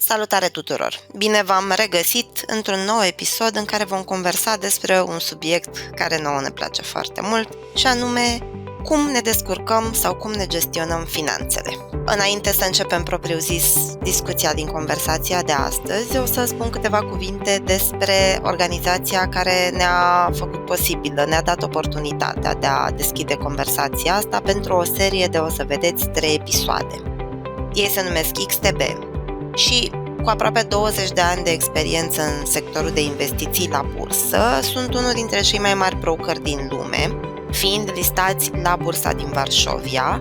Salutare tuturor! Bine v-am regăsit într-un nou episod în care vom conversa despre un subiect care nouă ne place foarte mult, și anume cum ne descurcăm sau cum ne gestionăm finanțele. Înainte să începem propriu-zis discuția din conversația de astăzi, o să spun câteva cuvinte despre organizația care ne-a făcut posibilă, ne-a dat oportunitatea de a deschide conversația asta pentru o serie de, o să vedeți, 3 episoade. Ei se numesc XTB și cu aproape 20 de ani de experiență în sectorul de investiții la bursă, sunt unul dintre cei mai mari brokeri din lume, fiind listați la bursa din Varșovia.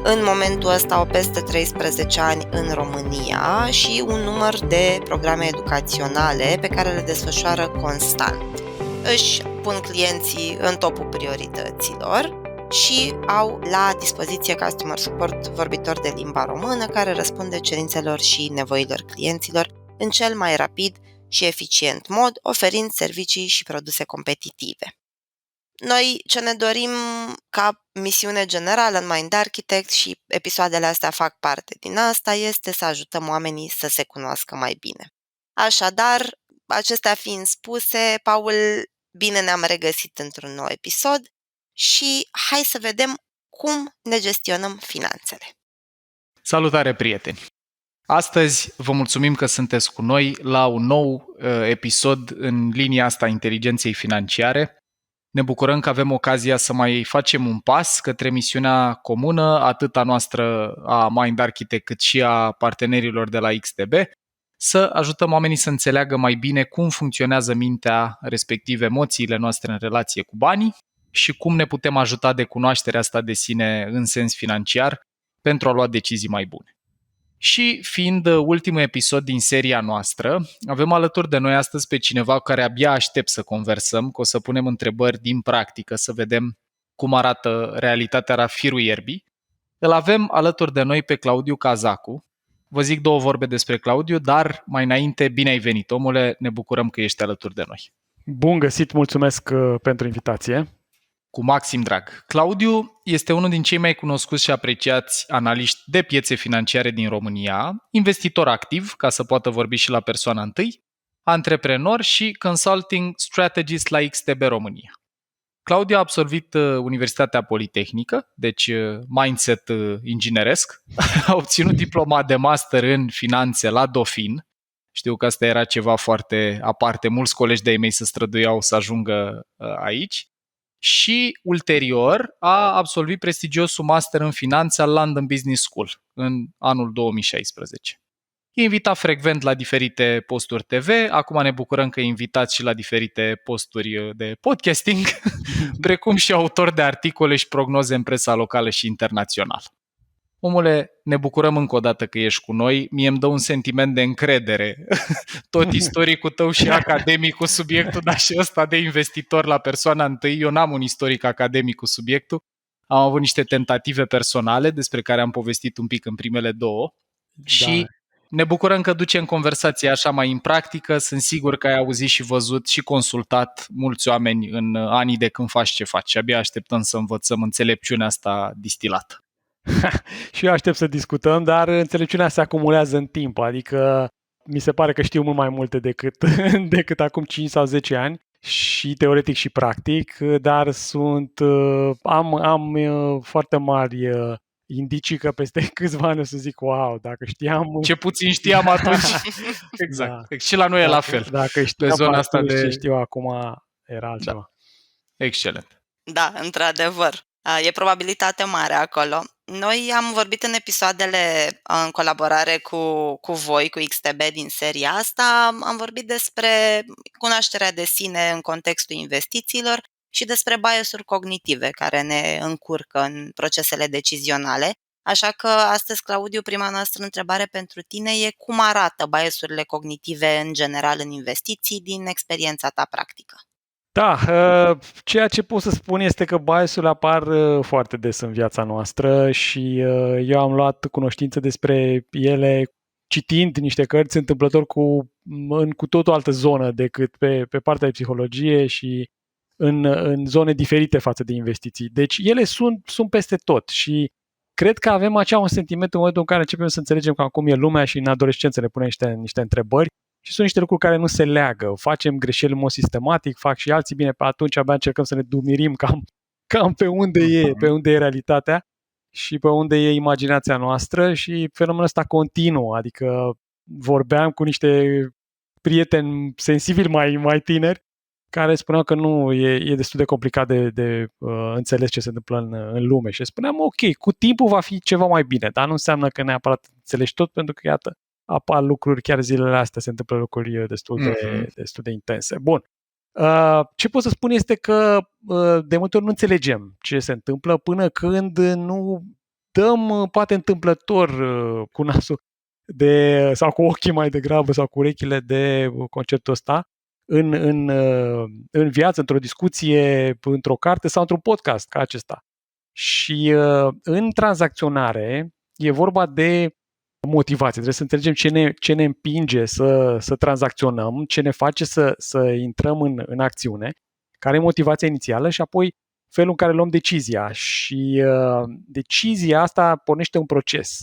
În momentul ăsta au peste 13 ani în România și un număr de programe educaționale pe care le desfășoară constant. Își pun clienții în topul priorităților și au la dispoziție customer support vorbitor de limba română care răspunde cerințelor și nevoilor clienților în cel mai rapid și eficient mod, oferind servicii și produse competitive. Noi ce ne dorim ca misiune generală în Mind Architect, și episoadele astea fac parte din asta, este să ajutăm oamenii să se cunoască mai bine. Așadar, acestea fiind spuse, Paul, bine ne-am regăsit într-un nou episod și hai să vedem cum ne gestionăm finanțele. Salutare, prieteni! Astăzi vă mulțumim că sunteți cu noi la un nou episod în linia asta a inteligenței financiare. Ne bucurăm că avem ocazia să mai facem un pas către misiunea comună, atât a noastră, a Mind Architect, cât și a partenerilor de la XTB, să ajutăm oamenii să înțeleagă mai bine cum funcționează mintea, respectiv emoțiile noastre în relație cu banii și cum ne putem ajuta de cunoașterea asta de sine în sens financiar pentru a lua decizii mai bune. Și fiind ultimul episod din seria noastră, avem alături de noi astăzi pe cineva cu care abia aștept să conversăm, că o să punem întrebări din practică, să vedem cum arată realitatea la firul ierbii. Îl avem alături de noi pe Claudiu Cazacu. Vă zic 2 vorbe despre Claudiu, dar mai înainte, bine ai venit, omule, ne bucurăm că ești alături de noi. Bun găsit, mulțumesc pentru invitație. Cu maxim drag. Claudiu este unul din cei mai cunoscuți și apreciați analiști de piețe financiare din România, investitor activ, ca să poată vorbi și la persoana întâi, antreprenor și consulting strategist la XTB România. Claudiu a absolvit Universitatea Politehnică, deci mindset ingineresc, a obținut diploma de master în finanțe la Dauphin. Știu că asta era ceva foarte aparte, mulți colegi de-ai mei se străduiau să ajungă aici. Și ulterior a absolvit prestigiosul master în finanțe al London Business School în anul 2016. E invitat frecvent la diferite posturi TV, acum ne bucurăm că e invitat și la diferite posturi de podcasting, precum și autor de articole și prognoze în presa locală și internațională. Omule, ne bucurăm încă o dată că ești cu noi, mie îmi dă un sentiment de încredere, tot istoricul tău și academic cu subiectul, dar și ăsta de investitor la persoana întâi. Eu n-am un istoric academic cu subiectul, am avut niște tentative personale despre care am povestit un pic în primele 2 și ne bucurăm că ducem conversația așa mai în practică, sunt sigur că ai auzit și văzut și consultat mulți oameni în anii de când faci ce faci și abia așteptăm să învățăm înțelepciunea asta distilată. Și eu aștept să discutăm, dar înțelepciunea se acumulează în timp, adică mi se pare că știu mult mai multe decât acum 5 sau 10 ani, și teoretic și practic, dar am foarte mari indicii că peste câțiva ani o să zic, wow, dacă știam... Ce puțin știam atunci. Exact. Da. Și la noi e la fel. Dacă știam zona asta de... ce știu acum, era altceva. Da. Excelent. Da, într-adevăr. E probabilitate mare acolo. Noi am vorbit în episoadele în colaborare cu voi, cu XTB din seria asta, am vorbit despre cunoașterea de sine în contextul investițiilor și despre bias-uri cognitive care ne încurcă în procesele decizionale. Așa că astăzi, Claudiu, prima noastră întrebare pentru tine e cum arată bias-urile cognitive în general în investiții din experiența ta practică? Da, ceea ce pot să spun este că bias-urile apar foarte des în viața noastră și eu am luat cunoștință despre ele citind niște cărți întâmplător în cu tot o altă zonă decât pe partea de psihologie și în zone diferite față de investiții. Deci ele sunt peste tot și cred că avem un sentiment în momentul în care începem să înțelegem cam cum e lumea și în adolescență ne punem niște întrebări și sunt niște lucruri care nu se leagă. Facem greșeli în mod sistematic, fac și alții, bine, pe atunci abia încercăm să ne dumirim cam pe unde e realitatea și pe unde e imaginația noastră și fenomenul ăsta continuă, adică vorbeam cu niște prieteni sensibili mai tineri care spuneau că nu, e destul de complicat de înțeles ce se întâmplă în lume și spuneam, ok, cu timpul va fi ceva mai bine, dar nu înseamnă că neapărat înțelegi tot, pentru că, iată, apar lucruri, chiar zilele astea se întâmplă lucruri destul de intense. Bun. Ce pot să spun este că de multe ori nu înțelegem ce se întâmplă până când nu dăm, poate întâmplător, cu nasul sau cu ochii mai degrabă sau cu urechile de conceptul ăsta în viață, într-o discuție, într-o carte sau într-un podcast ca acesta. Și în tranzacționare e vorba de motivație. Trebuie să înțelegem ce ne împinge să tranzacționăm, ce ne face să intrăm în acțiune, care e motivația inițială și apoi felul în care luăm decizia. Și decizia asta pornește un proces.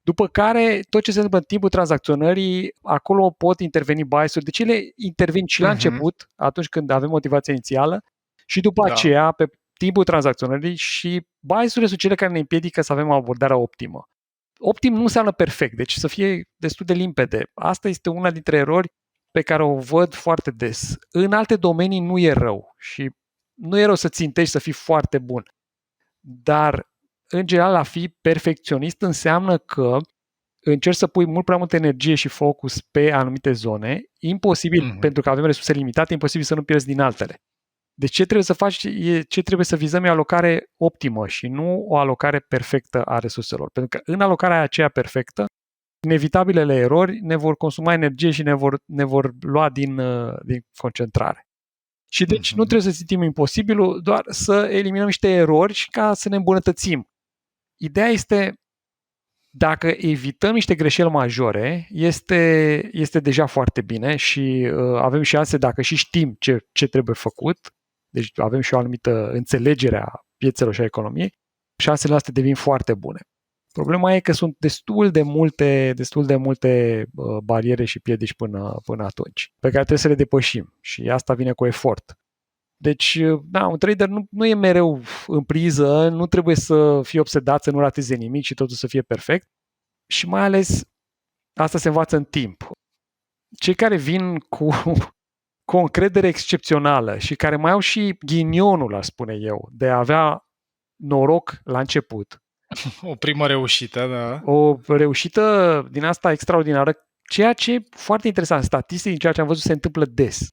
După care, tot ce se întâmplă în timpul tranzacționării, acolo pot interveni bias-uri. Deci ele intervin și la început, atunci când avem motivația inițială, și după aceea, pe timpul tranzacționării, și bias-urile sunt cele care ne împiedică să avem abordarea optimă. Optim nu înseamnă perfect, deci să fie destul de limpede. Asta este una dintre erori pe care o văd foarte des. În alte domenii nu e rău și nu e rău să țintești să fii foarte bun. Dar, în general, a fi perfecționist înseamnă că încerci să pui mult prea multă energie și focus pe anumite zone, imposibil, pentru că avem resurse limitate, imposibil să nu pierzi din altele. Deci ce trebuie să faci, ce trebuie să vizăm e o alocare optimă și nu o alocare perfectă a resurselor. Pentru că în alocarea aceea perfectă, inevitabilele erori ne vor consuma energie și ne vor lua din concentrare. Și deci nu trebuie să simțim imposibilul, doar să eliminăm niște erori și ca să ne îmbunătățim. Ideea este, dacă evităm niște greșeli majore, este deja foarte bine și avem șanse, dacă și știm ce trebuie făcut, deci avem și o anumită înțelegere a piețelor și a economiei, șansele astea devin foarte bune. Problema e că sunt destul de multe bariere și piedici până atunci, pe care trebuie să le depășim și asta vine cu efort. Deci, da, un trader nu e mereu în priză, nu trebuie să fie obsedat, să nu rateze nimic și totul să fie perfect și mai ales asta se învață în timp. Cei care vin cu o încredere excepțională și care mai au și ghinionul, aș spune eu, de a avea noroc la început. O primă reușită, da. O reușită din asta extraordinară, ceea ce e foarte interesant, statistic, din ceea ce am văzut, se întâmplă des.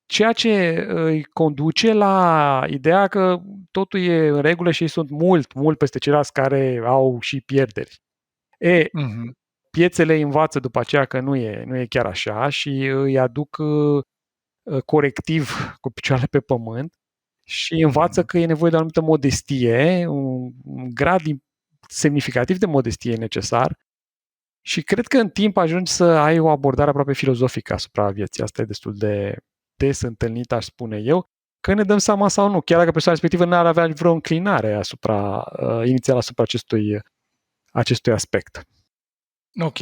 Ceea ce îi conduce la ideea că totul e în regulă și ei sunt mult peste ceilalți care au și pierderi. Piețele învață după aceea că nu e chiar așa și îi aduc corectiv cu picioarele pe pământ și învață că e nevoie de o anumită modestie, un grad semnificativ de modestie e necesar și cred că în timp ajungi să ai o abordare aproape filozofică asupra vieții. Asta e destul de des întâlnit, aș spune eu, că ne dăm seama sau nu, chiar dacă persoana respectivă n-ar avea vreo înclinare inițial asupra acestui aspect. Ok.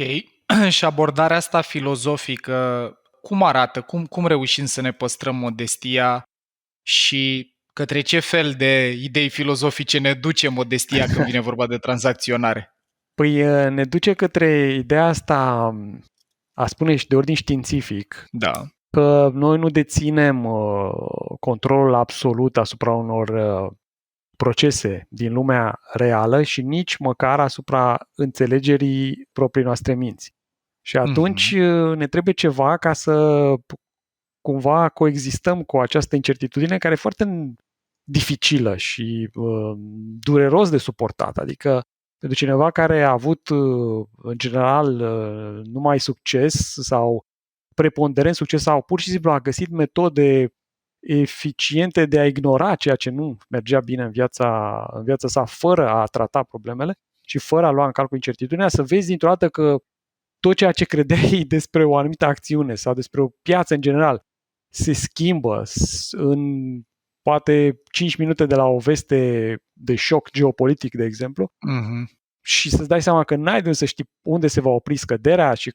Și abordarea asta filozofică, cum arată? Cum reușim să ne păstrăm modestia și către ce fel de idei filozofice ne duce modestia când vine vorba de tranzacționare? Păi ne duce către ideea asta, a spune și de ordin științific, că noi nu deținem controlul absolut asupra unor procese din lumea reală și nici măcar asupra înțelegerii proprii noastre minți. Și atunci ne trebuie ceva ca să cumva coexistăm cu această incertitudine care e foarte dificilă și dureros de suportat. Adică pentru cineva care a avut în general numai succes sau preponderent succes sau pur și simplu a găsit metode eficiente de a ignora ceea ce nu mergea bine în viața sa fără a trata problemele și fără a lua în calcul incertitudinea, să vezi dintr-o dată că tot ceea ce credeai despre o anumită acțiune sau despre o piață în general se schimbă în poate 5 minute de la o veste de șoc geopolitic, de exemplu, și să-ți dai seama că n-ai de unde să știi unde se va opri scăderea și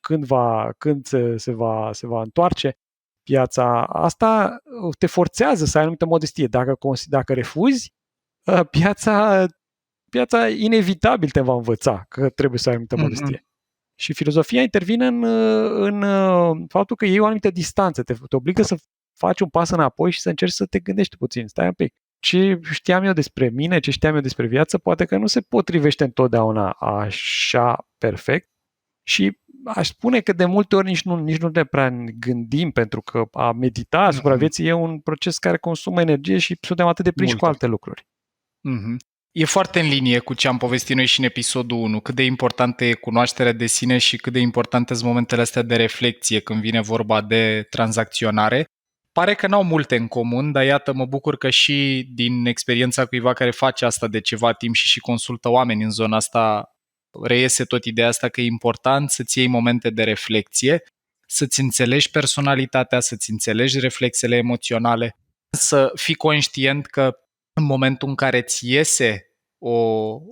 când se va întoarce piața. Asta te forțează să ai anumită modestie. Dacă refuzi, piața inevitabil te va învăța că trebuie să ai anumită modestie. Și filozofia intervine în faptul că iei o anumită distanță, te obligă să faci un pas înapoi și să încerci să te gândești puțin, stai un pic. Ce știam eu despre mine, ce știam eu despre viață, poate că nu se potrivește întotdeauna așa perfect și aș spune că de multe ori nici nu ne prea gândim, pentru că a medita asupra vieții e un proces care consumă energie și suntem atât de prinși cu alte lucruri. E foarte în linie cu ce am povestit noi și în episodul 1, cât de importantă e cunoașterea de sine și cât de importante sunt momentele astea de reflexie când vine vorba de tranzacționare. Pare că n-au multe în comun, dar iată, mă bucur că și din experiența cuiva care face asta de ceva timp și consultă oameni în zona asta, reiese tot ideea asta că e important să-ți iei momente de reflexie, să-ți înțelegi personalitatea, să-ți înțelegi reflexele emoționale, să fii conștient că în momentul în care îți iese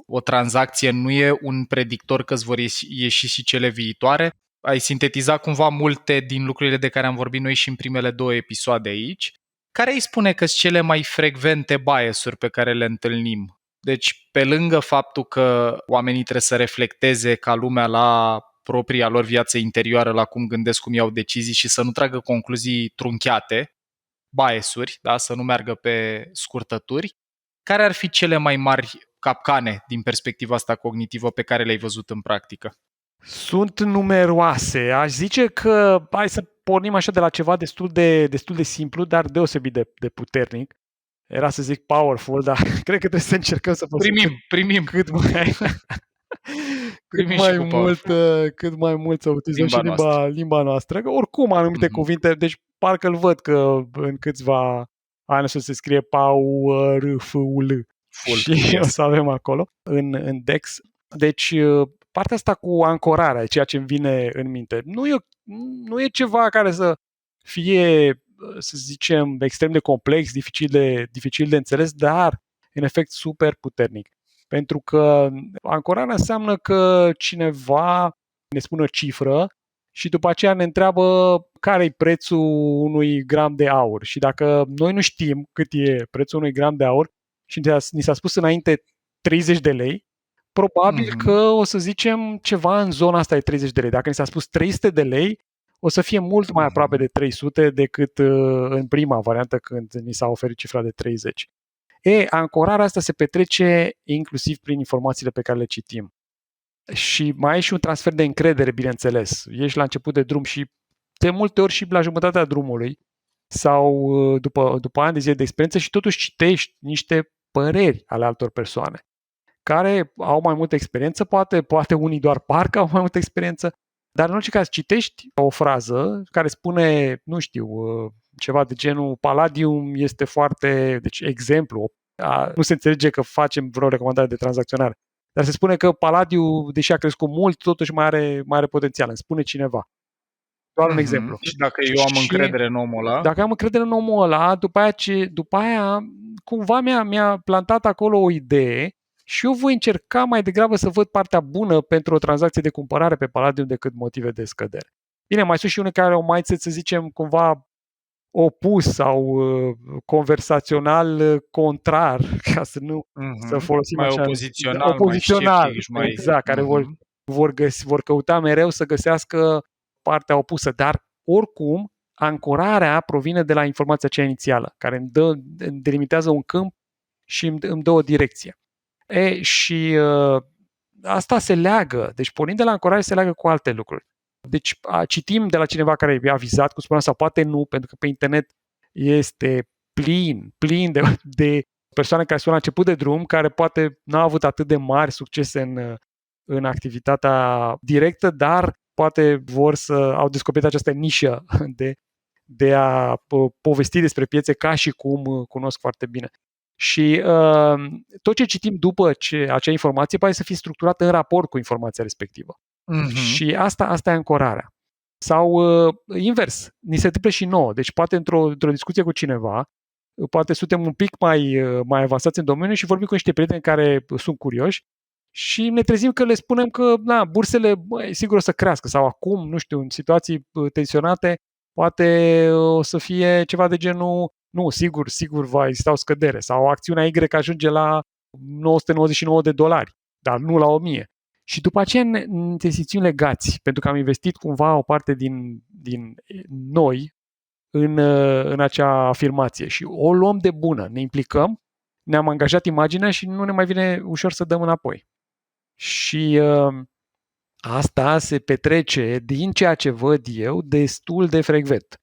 o tranzacție nu e un predictor că îți vor ieși și cele viitoare. Ai sintetizat cumva multe din lucrurile de care am vorbit noi și în primele 2 episoade aici. Care îi spune că sunt cele mai frecvente bias-uri pe care le întâlnim? Deci, pe lângă faptul că oamenii trebuie să reflecteze ca lumea la propria lor viață interioară, la cum gândesc, cum iau decizii și să nu tragă concluzii trunchiate, bias-uri, da? Să nu meargă pe scurtături, care ar fi cele mai mari capcane din perspectiva asta cognitivă pe care le-ai văzut în practică? Sunt numeroase. Aș zice că hai să pornim așa de la ceva destul de simplu, dar deosebit de puternic. Era să zic powerful, dar cred că trebuie să încercăm să primim cât mai mult să utilizăm și limba noastră. Că oricum anumite cuvinte, deci parcă îl văd că în câțiva ani să se scrie powerful și o să avem acolo în Dex. Deci partea asta cu ancorarea, ceea ce îmi vine în minte, nu e ceva care să fie, să zicem, extrem de complex, dificil de înțeles, dar în efect super puternic. Pentru că ancorarea înseamnă că cineva ne spune o cifră și după aceea ne întreabă care e prețul unui gram de aur. Și dacă noi nu știm cât e prețul unui gram de aur și ni s-a spus înainte 30 de lei, probabil că o să zicem ceva în zona asta de 30 de lei. Dacă ni s-a spus 300 de lei, o să fie mult mai aproape de 300 decât în prima variantă când ni s-a oferit cifra de 30. Ancorarea asta se petrece inclusiv prin informațiile pe care le citim. Și mai e și un transfer de încredere, bineînțeles. Ești la început de drum și de multe ori și la jumătatea drumului sau după ani de zile de experiență și totuși citești niște păreri ale altor persoane care au mai multă experiență, poate unii doar parcă au mai multă experiență, dar în orice caz citești o frază care spune, nu știu, ceva de genul Palladium este foarte, deci exemplu, nu se înțelege că facem vreo recomandare de tranzacționare, dar se spune că Palladium, deși a crescut mult, totuși mai are potențial, îmi spune cineva. Doar un exemplu. Și dacă eu am încredere în omul ăla? Dacă am încredere în omul ăla, după aia cumva mi-a plantat acolo o idee și eu voi încerca mai degrabă să văd partea bună pentru o tranzacție de cumpărare pe Palladium decât motive de scădere. Bine, mai sunt și unii care au mindset, să zicem, cumva opus sau conversațional contrar, ca să nu să folosim mai așa. Opozițional, mai sceptic, exact, care vor căuta mereu să găsească partea opusă, dar oricum ancorarea provine de la informația cea inițială, care îmi delimitează un câmp și îmi dă o direcție. Și asta se leagă, deci pornind de la ancorare se leagă cu alte lucruri. Deci citim de la cineva care i-a vizat, cum spuneam, sau poate nu, pentru că pe internet este plin de persoane care sunt la început de drum, care poate n-au avut atât de mari succese în activitatea directă, dar poate au descoperit această nișă de a povesti despre piețe ca și cum cunosc foarte bine. Și tot ce citim după acea informație poate să fie structurată în raport cu informația respectivă. Și asta e ancorarea. Sau invers, ni se întâmplă și nouă. Deci poate într-o discuție cu cineva poate suntem un pic mai avansați în domeniu și vorbim cu niște prieteni care sunt curioși și ne trezim că le spunem că bursele sigur o să crească sau acum, nu știu, în situații tensionate, poate o să fie ceva de genul, nu, sigur va exista o scădere sau acțiunea Y ajunge la $999, dar nu la 1000. Și după aceea ne simțim legați, pentru că am investit cumva o parte din noi în acea afirmație și o luăm de bună, ne implicăm, ne-am angajat imaginea și nu ne mai vine ușor să dăm înapoi. Și asta se petrece, din ceea ce văd eu, destul de frecvent.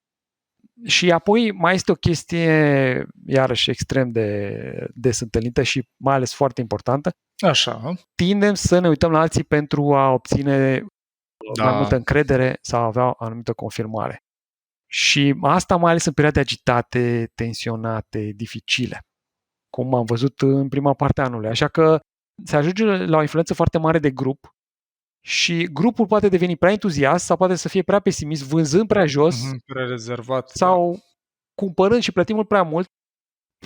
Și apoi mai este o chestie, iarăși extrem de des întâlnită și mai ales foarte importantă. Așa. Tindem să ne uităm la alții pentru a obține mai multă încredere sau a avea o anumită confirmare. Și asta mai ales în perioade agitate, tensionate, dificile, cum am văzut în prima parte a anului. Așa că se ajunge la o influență foarte mare de grup și grupul poate deveni prea entuziast sau poate să fie prea pesimist, vânzând prea jos, prea rezervat, sau cumpărând și plătind mult prea mult.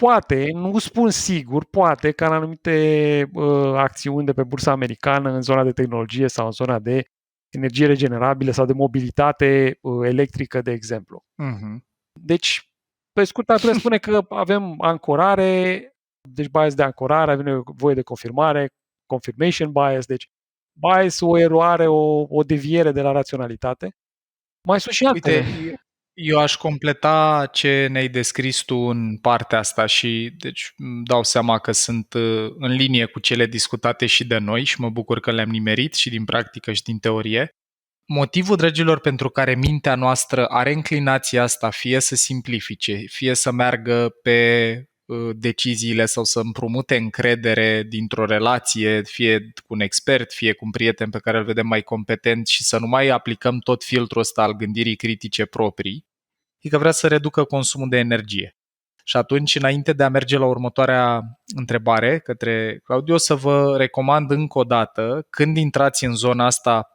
Poate, nu spun sigur, poate ca în anumite acțiuni de pe bursa americană, în zona de tehnologie sau în zona de energie regenerabilă sau de mobilitate electrică, de exemplu. Deci, pe scurt, putem spune că avem ancorare, deci bias de ancorare, avem nevoie de confirmare, confirmation bias, deci bias, o eroare, o deviere de la raționalitate. Mai sunt și altele. Uite, eu aș completa ce ne-ai descris tu în partea asta și deci îmi dau seama că sunt în linie cu cele discutate și de noi și mă bucur că le-am nimerit și din practică și din teorie. Motivul, dragilor, pentru care mintea noastră are înclinația asta fie să simplifice, fie să meargă pe deciziile sau să împrumute încredere dintr-o relație, fie cu un expert, fie cu un prieten pe care îl vedem mai competent și să nu mai aplicăm tot filtrul ăsta al gândirii critice proprii, e că vrea să reducă consumul de energie. Și atunci, înainte de a merge la următoarea întrebare către Claudiu, o să vă recomand încă o dată, când intrați în zona asta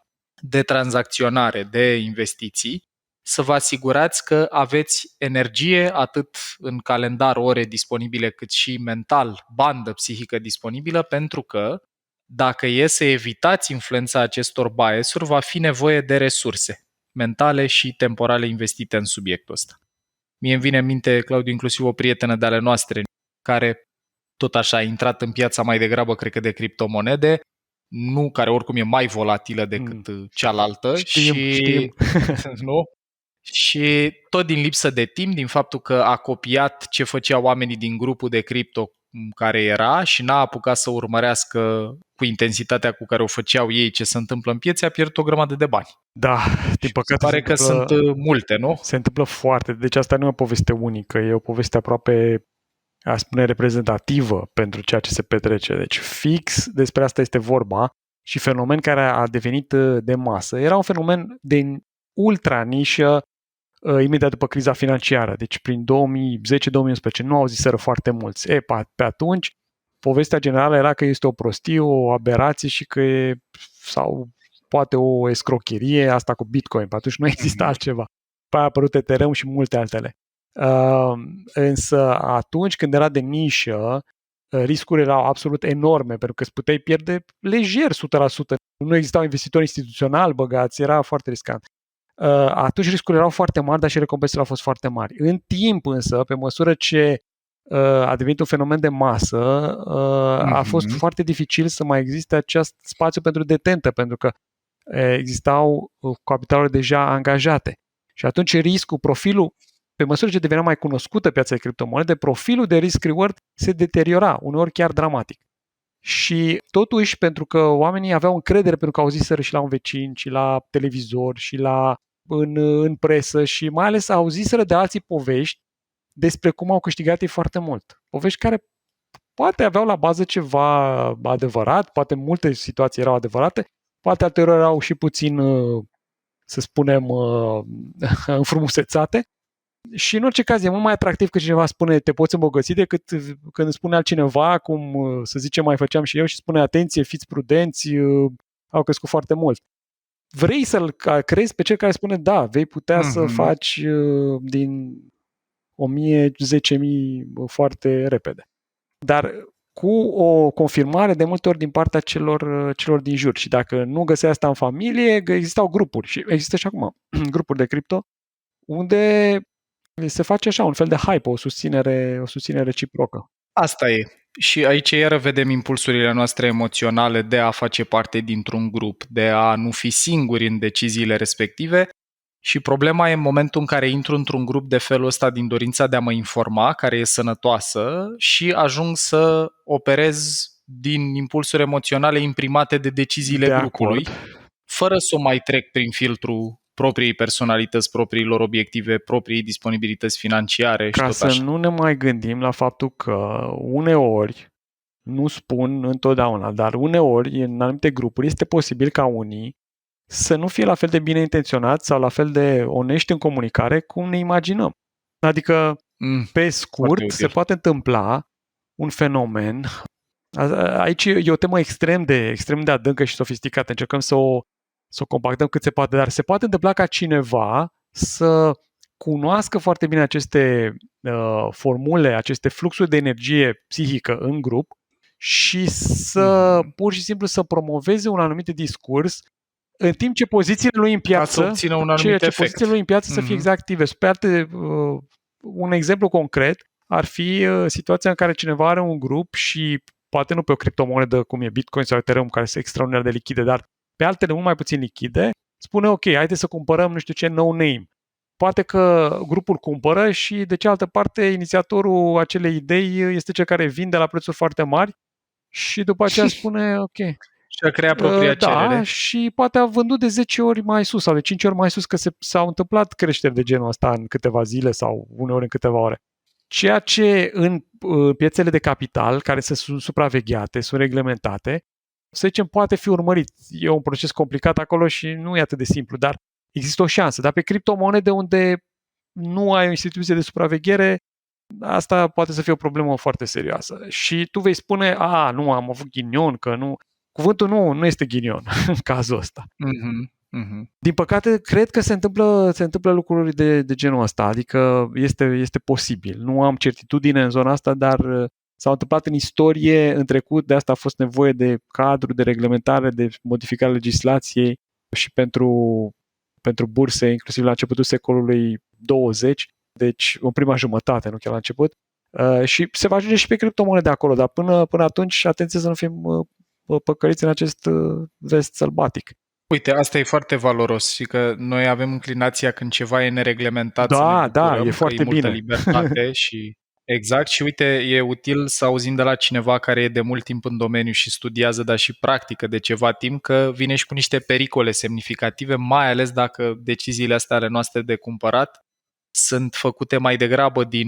de tranzacționare, de investiții, să vă asigurați că aveți energie atât în calendar, ore disponibile, cât și mental, bandă psihică disponibilă, pentru că dacă e să evitați influența acestor bias-uri, va fi nevoie de resurse mentale și temporale investite în subiectul ăsta. Mie îmi vine în minte, Claudiu, inclusiv o prietenă de ale noastre, care tot așa a intrat în piața mai degrabă, cred că de criptomonede, nu, care oricum e mai volatilă decât cealaltă. Știm. Nu? Și tot din lipsă de timp, din faptul că a copiat ce făceau oamenii din grupul de cripto care era și n-a apucat să urmărească cu intensitatea cu care o făceau ei ce se întâmplă în piețe, a pierdut o grămadă de bani. Da, din păcate pare că sunt multe, nu? Se întâmplă foarte. Deci asta nu e o poveste unică, e o poveste aproape, aș spune, reprezentativă pentru ceea ce se petrece. Deci fix despre asta este vorba și fenomen care a devenit de masă. Era un fenomen de ultra nișă imediat după criza financiară. Deci prin 2010-2011 nu auziseră foarte mulți. Pe atunci povestea generală era că este o prostie, o aberație și că e, sau poate o escrocherie, asta cu Bitcoin. Pe atunci nu exista altceva. Pe aia a apărut Ethereum și multe altele. Însă atunci când era de nișă, riscurile erau absolut enorme, pentru că îți puteai pierde lejer 100%. Nu existau investitori instituționali băgați, era foarte riscant. Atunci riscurile erau foarte mari, dar și recompensele au fost foarte mari. În timp însă, pe măsură ce a devenit un fenomen de masă, a fost foarte dificil să mai existe acest spațiu pentru detentă, pentru că existau capitaluri deja angajate. Și atunci riscul, profilul, pe măsură ce devenea mai cunoscută piața de criptomonede, profilul de risk-reward se deteriora, uneori chiar dramatic. Și totuși, pentru că oamenii aveau încredere, pentru că auziseră și la un vecin, și la televizor, și în presă, și mai ales auziseră de alții povești despre cum au câștigat ei foarte mult. Povești care poate aveau la bază ceva adevărat, poate multe situații erau adevărate, poate alteori erau și puțin, să spunem, înfrumusețate. Și în orice caz e mult mai atractiv că cineva spune te poți îmbogăți decât când spune altcineva, cum să zicem mai făceam și eu, și spune atenție, fiți prudenți, au crescut foarte mult. Vrei să-l crezi pe cel care spune da, vei putea să faci din 1000-10.000 foarte repede. Dar cu o confirmare de multe ori din partea celor din jur. Și dacă nu găseai asta în familie, existau grupuri și există și acum grupuri de cripto unde se face așa un fel de hype, o susținere reciprocă. Asta e. Și aici iară vedem impulsurile noastre emoționale de a face parte dintr-un grup, de a nu fi singuri în deciziile respective. Și problema e în momentul în care intru într-un grup de felul ăsta din dorința de a mă informa, care e sănătoasă, și ajung să operez din impulsuri emoționale imprimate de deciziile De grupului, acord. fără să o mai trec prin filtru propriei personalități, propriilor obiective, propriei disponibilități financiare și Ca tot să așa. nu ne mai gândim la faptul că uneori, nu spun întotdeauna, dar uneori în anumite grupuri este posibil ca unii să nu fie la fel de bine intenționați sau la fel de onești în comunicare cum ne imaginăm. Adică, pe scurt, se poate întâmpla un fenomen. Aici e o temă extrem de adâncă și sofisticată. Încercăm să o compactăm cât se poate, dar se poate întâmpla ca cineva să cunoască foarte bine aceste formule, aceste fluxuri de energie psihică în grup și să pur și simplu să promoveze un anumit discurs în timp ce pozițiile lui în piață, să obțină un anumit efect. Pozițiile lui în piață să fie exact active. Un exemplu concret ar fi situația în care cineva are un grup și poate nu pe o criptomonedă cum e Bitcoin sau Ethereum, care sunt extraordinar de lichide, dar pe altele mult mai puțin lichide, spune ok, haideți să cumpărăm nu știu ce no-name. Poate că grupul cumpără și de cealaltă parte inițiatorul acelei idei este cel care vinde la prețuri foarte mari și după aceea spune ok. Și a creat propria cerere. Da, și poate a vândut de 10 ori mai sus sau de 5 ori mai sus, că s-au întâmplat creșteri de genul ăsta în câteva zile sau uneori în câteva ore. Ceea ce în piețele de capital, care sunt supravegheate, sunt reglementate, să zicem, poate fi urmărit. E un proces complicat acolo și nu e atât de simplu, dar există o șansă. Dar pe criptomonede unde nu ai o instituție de supraveghere, asta poate să fie o problemă foarte serioasă. Și tu vei spune, nu, am avut ghinion, că nu... Cuvântul nu este ghinion în cazul ăsta. Din păcate, cred că se întâmplă lucruri de genul ăsta, adică este posibil. Nu am certitudine în zona asta, dar s-au întâmplat în istorie, în trecut, de asta a fost nevoie de cadru, de reglementare, de modificare legislației și pentru burse, inclusiv la începutul secolului 20, deci în prima jumătate, nu chiar la început, și se va ajunge și pe criptomonede acolo, dar până atunci, atenție să nu fim păcăliți în acest vest sălbatic. Uite, asta e foarte valoros și că noi avem inclinația când ceva e nereglementat să ne bucurăm, e foarte multă bine. libertate și exact. Și uite, e util să auzim de la cineva care e de mult timp în domeniu și studiază, dar și practică de ceva timp, că vine și cu niște pericole semnificative, mai ales dacă deciziile astea ale noastre de cumpărat sunt făcute mai degrabă din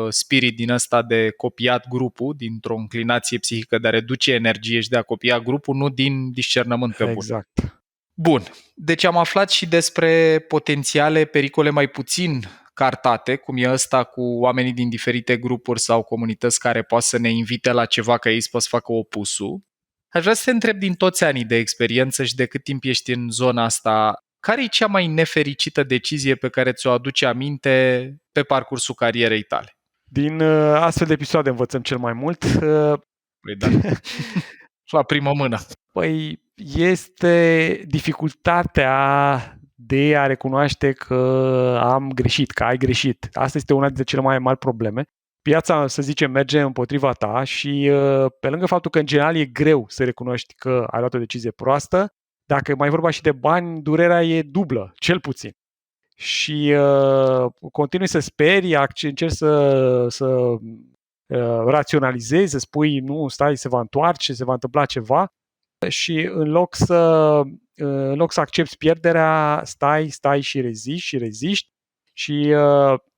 spirit din ăsta de copiat grupul, dintr-o înclinație psihică de a reduce energie și de a copia grupul, nu din discernământ pe bun. Exact. Bun, deci am aflat și despre potențiale pericole mai puțin cartate, cum e ăsta cu oamenii din diferite grupuri sau comunități care poate să ne invite la ceva, că ei pot să facă opusul. Aș vrea să te întreb din toți anii de experiență și de cât timp ești în zona asta, care e cea mai nefericită decizie pe care ți-o aduce aminte pe parcursul carierei tale? Din astfel de episoade învățăm cel mai mult. Păi da. La primă mână. Păi este dificultatea de a recunoaște că am greșit, că ai greșit. Asta este una dintre cele mai mari probleme. Piața, să zicem, merge împotriva ta și pe lângă faptul că în general e greu să recunoști că ai luat o decizie proastă, dacă mai e vorba și de bani, durerea e dublă, cel puțin. Și continui să speri, încerci să raționalizezi, să spui, nu, stai, se va întoarce, se va întâmpla ceva și în loc să accepti pierderea, stai și reziști și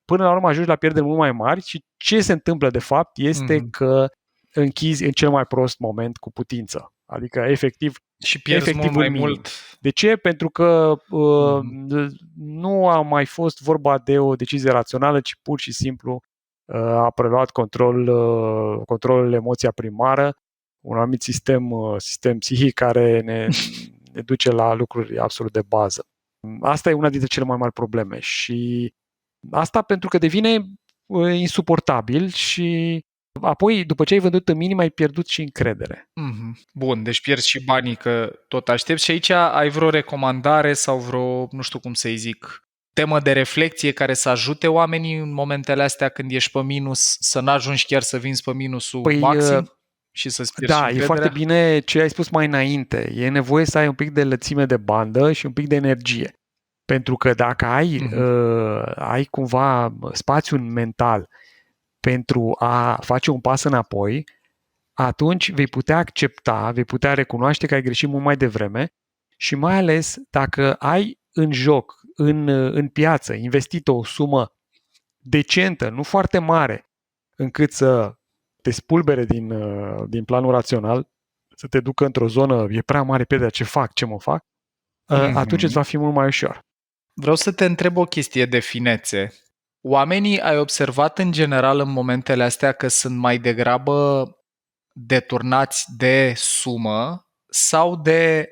până la urmă ajungi la pierderi mult mai mari și ce se întâmplă de fapt este că închizi în cel mai prost moment cu putință. Adică efectiv și pierzi mult mai mult. De ce? Pentru că nu a mai fost vorba de o decizie rațională, ci pur și simplu a preluat controlul emoția primară, un anumit sistem psihic care ne duce la lucruri absolut de bază. Asta e una dintre cele mai mari probleme și asta pentru că devine insuportabil și apoi, după ce ai vândut în minim, ai pierdut și încredere. Bun, deci pierzi și banii că tot aștepți. Și aici ai vreo recomandare sau vreo, nu știu cum să-i zic, temă de reflexie care să ajute oamenii în momentele astea când ești pe minus, să n-ajungi chiar să vinzi pe minusul maxim și să-ți pierzi Da, e încrederea? foarte bine ce ai spus mai înainte. E nevoie să ai un pic de lățime de bandă și un pic de energie. Pentru că dacă ai cumva spațiul mental pentru a face un pas înapoi, atunci vei putea accepta, vei putea recunoaște că ai greșit mult mai devreme și mai ales dacă ai în joc, în piață, investit o sumă decentă, nu foarte mare, încât să te spulbere din planul rațional, să te ducă într-o zonă, e prea mare pierderea, ce mă fac, atunci îți va fi mult mai ușor. Vreau să te întreb o chestie de finețe. Oamenii ai observat în general în momentele astea că sunt mai degrabă deturnați de sumă sau de,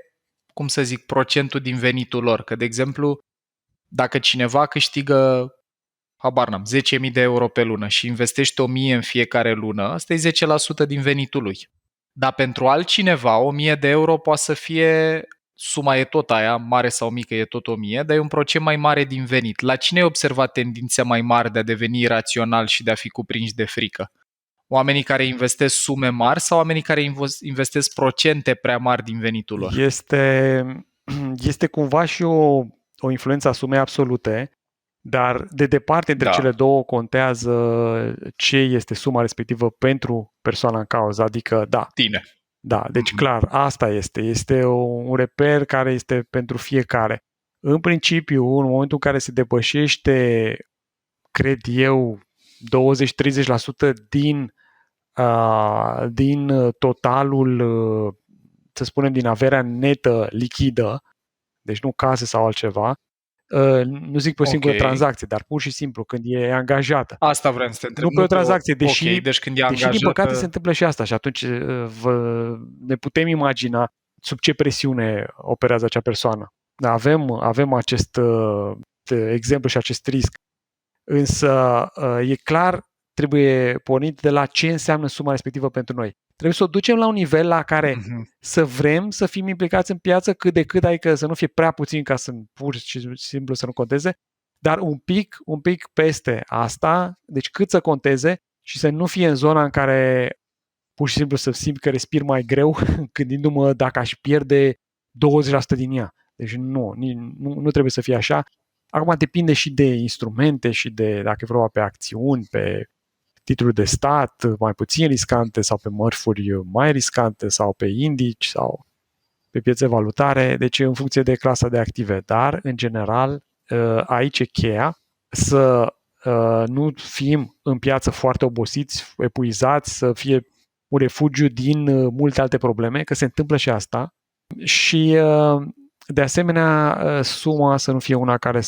cum să zic, procentul din venitul lor? Că, de exemplu, dacă cineva câștigă, habar n-am, 10.000 de euro pe lună și investește 1.000 în fiecare lună, asta e 10% din venitul lui. Dar pentru altcineva, 1.000 de euro poate să fie, suma e tot aia, mare sau mică e tot 1.000, dar e un procent mai mare din venit. La cine ai observat tendințe mai mari de a deveni irațional și de a fi cuprinși de frică? Oamenii care investesc sume mari sau oamenii care investesc procente prea mari din venitul lor? Este cumva și o influență a sumei absolute, dar de departe între cele două contează ce este suma respectivă pentru persoana în cauză, adică tine. Da, deci clar, asta este. Este un reper care este pentru fiecare. În principiu, în momentul în care se depășește, cred eu, 20-30% din totalul, să spunem, din averea netă lichidă, deci nu case sau altceva, nu zic pe o singură tranzacție, dar pur și simplu când e angajată. Asta vreau să te întreb. Nu pe o tranzacție, deși, deci când e angajată... din păcate se întâmplă și asta și atunci ne putem imagina sub ce presiune operează acea persoană. Avem acest exemplu și acest risc. Însă e clar, trebuie pornit de la ce înseamnă suma respectivă pentru noi. Trebuie să o ducem la un nivel la care să vrem să fim implicați în piață cât de cât, adică să nu fie prea puțin ca să pur și simplu să nu conteze, dar un pic peste asta, deci cât să conteze și să nu fie în zona în care pur și simplu să simt că respir mai greu gândindu-mă dacă aș pierde 20% din ea. Deci nu trebuie să fie așa. Acum depinde și de instrumente și de, dacă e vorba pe acțiuni, pe titluri de stat mai puțin riscante sau pe mărfuri mai riscante sau pe indici sau pe piețe valutare, deci în funcție de clasa de active. Dar, în general, aici e cheia să nu fim în piață foarte obosiți, epuizați, să fie un refugiu din multe alte probleme, că se întâmplă și asta. Și de asemenea, suma să nu fie una care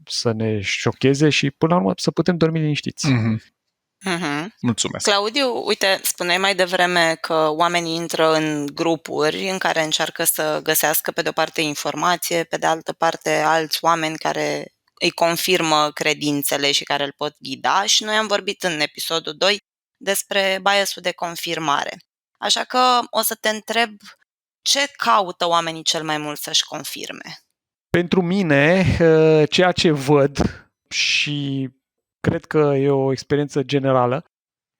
să ne șocheze și până la urmă să putem dormi liniștiți. Mulțumesc. Claudiu, uite, spuneai mai devreme că oamenii intră în grupuri în care încearcă să găsească pe de o parte informație, pe de altă parte alți oameni care îi confirmă credințele și care îl pot ghida și noi am vorbit în episodul 2 despre bias-ul de confirmare. Așa că o să te întreb ce caută oamenii cel mai mult să-și confirme? Pentru mine, ceea ce văd și cred că e o experiență generală,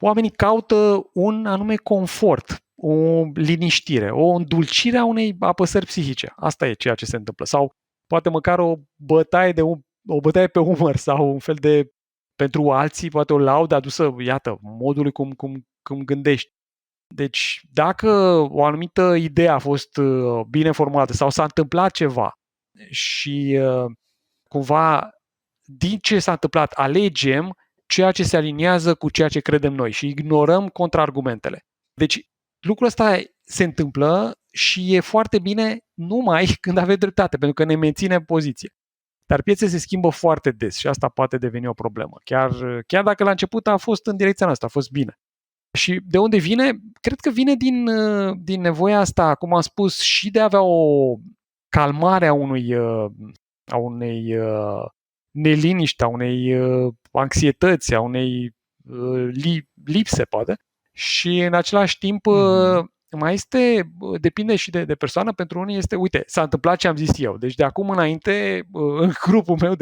oamenii caută un anume confort, o liniștire, o îndulcire a unei apăsări psihice. Asta e ceea ce se întâmplă. Sau poate măcar o bătaie pe umăr sau un fel de, pentru alții, poate o laudă adusă, iată, modului cum gândești. Deci, dacă o anumită idee a fost bine formulată sau s-a întâmplat ceva și cumva din ce s-a întâmplat alegem ceea ce se aliniază cu ceea ce credem noi și ignorăm contraargumentele. Deci, lucrul ăsta se întâmplă și e foarte bine numai când avem dreptate, pentru că ne menține poziție. Dar piețele se schimbă foarte des și asta poate deveni o problemă. Chiar dacă la început a fost în direcția noastră, a fost bine. Și de unde vine? Cred că vine din nevoia asta, cum am spus, și de a avea o calmare a unei neliniști, a unei anxietăți, a unei lipse, poate. Și în același timp mai este, depinde și de persoană, pentru unii este, uite, s-a întâmplat ce am zis eu. Deci de acum înainte, în grupul meu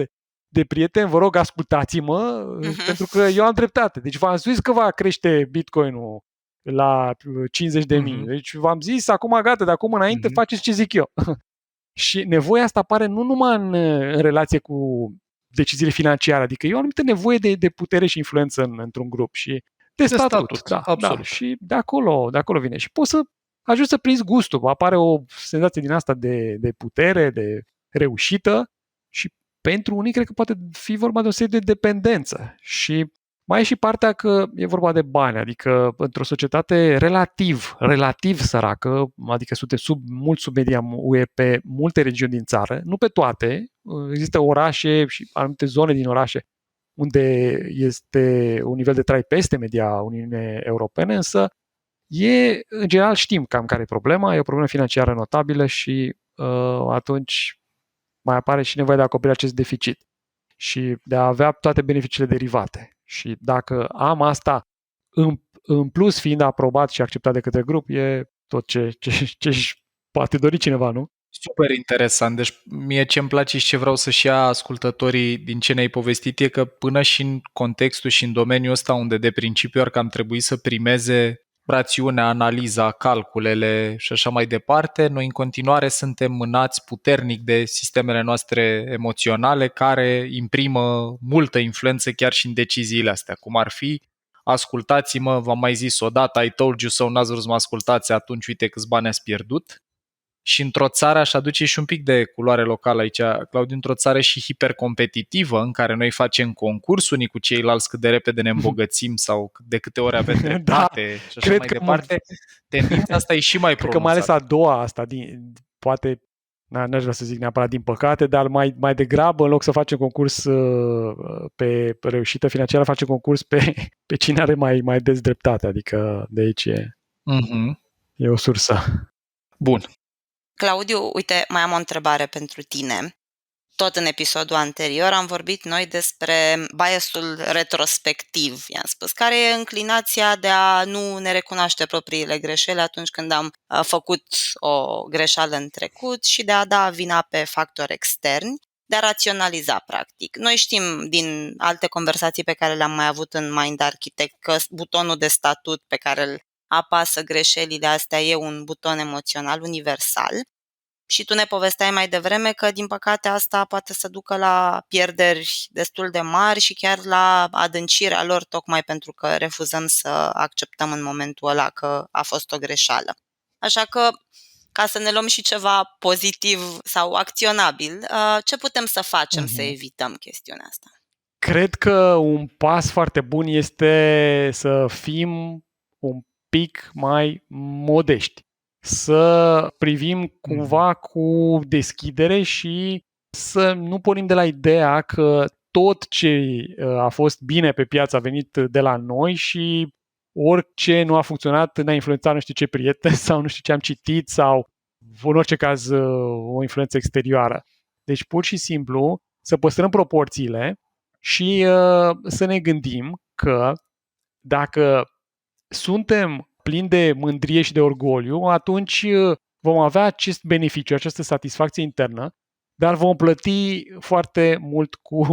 de prieteni, vă rog, ascultați-mă, pentru că eu am dreptate. Deci v-am zis că va crește Bitcoin-ul la 50.000. Deci v-am zis, acum gata, de acum înainte faceți ce zic eu. Și nevoia asta apare nu numai în relație cu deciziile financiare, adică e o anumită nevoie de putere și influență într-un grup și de statut. Da, absolut. Da, și de acolo vine. Și poți să ajungi să prinzi gustul. Apare o senzație din asta de putere, de reușită și pentru unii cred că poate fi vorba de o serie de dependență. Și mai e și partea că e vorba de bani, adică într-o societate relativ săracă, adică suntem mult sub media UE pe multe regiuni din țară, nu pe toate, există orașe și anumite zone din orașe unde este un nivel de trai peste media Uniunii Europene, însă în general știm cam care e problema, e o problemă financiară notabilă și atunci mai apare și nevoia de a acoperi acest deficit și de a avea toate beneficiile derivate. Și dacă am asta, în plus fiind aprobat și acceptat de către grup, e tot ce își poate dori cineva, nu? Super interesant. Deci mie ce îmi place și ce vreau să-și ia ascultătorii din ce ne-ai povestit e că până și în contextul și în domeniul ăsta unde de principiu ar cam trebui să primeze rațiunea, analiza, calculele și așa mai departe, noi în continuare suntem mânați puternic de sistemele noastre emoționale care imprimă multă influență chiar și în deciziile astea, cum ar fi ascultați-mă, v-am mai zis odată, I told you so, n-ați vrut să mă ascultați, atunci uite câți bani ați pierdut. Și într-o țară, aș aduce și un pic de culoare locală aici, Claudiu, într-o țară și hipercompetitivă, în care noi facem concurs unii cu ceilalți cât de repede ne îmbogățim sau de câte ori avem dreptate și așa mai departe, tendința asta e și mai pronunțată. Cred că mai ales a doua asta, poate, n-aș vrea să zic neapărat din păcate, dar mai degrabă, în loc să facem concurs pe reușită financiară, facem concurs pe cine are mai des dreptate, adică de aici e o sursă. Bun. Claudiu, uite, mai am o întrebare pentru tine. Tot în episodul anterior am vorbit noi despre biasul retrospectiv, i-am spus, care e înclinația de a nu ne recunoaște propriile greșeli atunci când am făcut o greșeală în trecut și de a da vina pe factori externi, de a raționaliza, practic. Noi știm din alte conversații pe care le-am mai avut în Mind Architect că butonul de statut pe care îl apasă greșelile astea e un buton emoțional universal. Și tu ne povesteai mai devreme că, din păcate, asta poate să ducă la pierderi destul de mari și chiar la adâncirea lor, tocmai pentru că refuzăm să acceptăm în momentul ăla că a fost o greșeală. Așa că, ca să ne luăm și ceva pozitiv sau acționabil, ce putem să facem să evităm chestiunea asta? Cred că un pas foarte bun este să fim un pic mai modești. Să privim cumva cu deschidere și să nu pornim de la ideea că tot ce a fost bine pe piață a venit de la noi și orice nu a funcționat ne-a influențat nu știu ce prieten sau nu știu ce am citit sau în orice caz o influență exterioară. Deci pur și simplu să păstrăm proporțiile și să ne gândim că dacă suntem plini de mândrie și de orgoliu, atunci vom avea acest beneficiu, această satisfacție internă, dar vom plăti foarte mult cu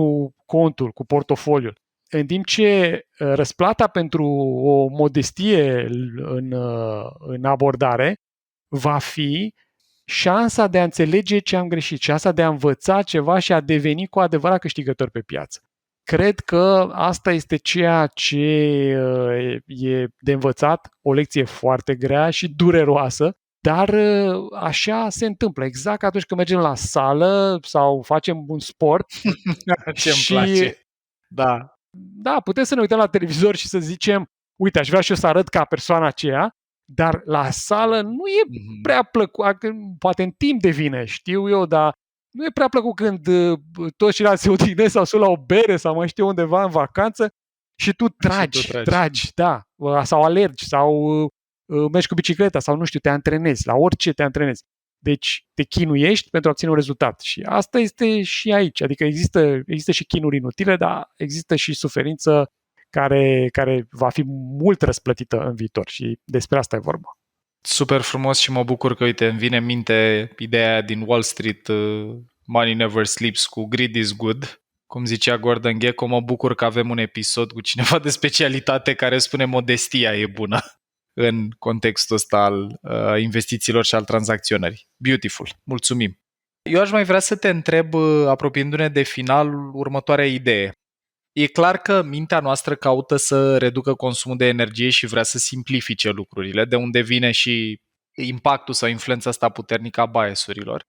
contul, cu portofoliul. În timp ce răsplata pentru o modestie în abordare va fi șansa de a înțelege ce am greșit, șansa de a învăța ceva și a deveni cu adevărat câștigător pe piață. Cred că asta este ceea ce e de învățat, o lecție foarte grea și dureroasă, dar așa se întâmplă. Exact atunci când mergem la sală sau facem un sport. Ce-mi place. Da, putem să ne uităm la televizor și să zicem, uite, aș vrea și eu să arăt ca persoana aceea, dar la sală nu e prea plăcut, poate în timp devine, știu eu, dar nu e prea plăcut când toți ceilalți se odihnesc sau sunt la o bere sau mai știu undeva în vacanță și tu tragi, da, sau alergi sau mergi cu bicicleta sau nu știu, te antrenezi, la orice te antrenezi. Deci te chinuiești pentru a obține un rezultat. Și asta este și aici. Adică există și chinuri inutile, dar există și suferință care va fi mult răsplătită în viitor. Și despre asta e vorba. Super frumos și mă bucur că, uite, îmi vine în minte ideea din Wall Street, Money Never Sleeps, cu Greed is Good. Cum zicea Gordon Gekko, mă bucur că avem un episod cu cineva de specialitate care spune modestia e bună în contextul ăsta al investițiilor și al tranzacționării. Beautiful, mulțumim. Eu aș mai vrea să te întreb, apropiindu-ne de final, următoarea idee. E clar că mintea noastră caută să reducă consumul de energie și vrea să simplifice lucrurile, de unde vine și impactul sau influența asta puternică a biasurilor.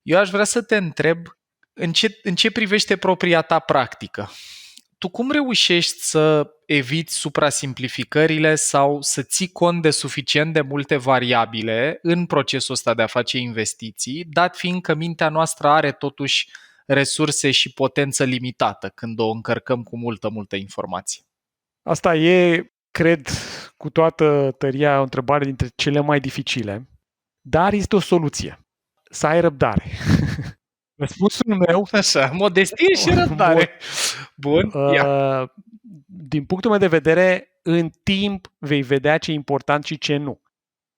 Eu aș vrea să te întreb în ce privește propria ta practică. Tu cum reușești să eviți suprasimplificările sau să ții cont de suficient de multe variabile în procesul ăsta de a face investiții, dat fiind că mintea noastră are totuși resurse și potență limitată când o încărcăm cu multă informație? Asta e, cred, cu toată tăria, o întrebare dintre cele mai dificile, dar este o soluție. Să ai răbdare. Răspunsul meu... Așa, modestie și răbdare. Bun, ia. Din punctul meu de vedere, în timp vei vedea ce e important și ce nu.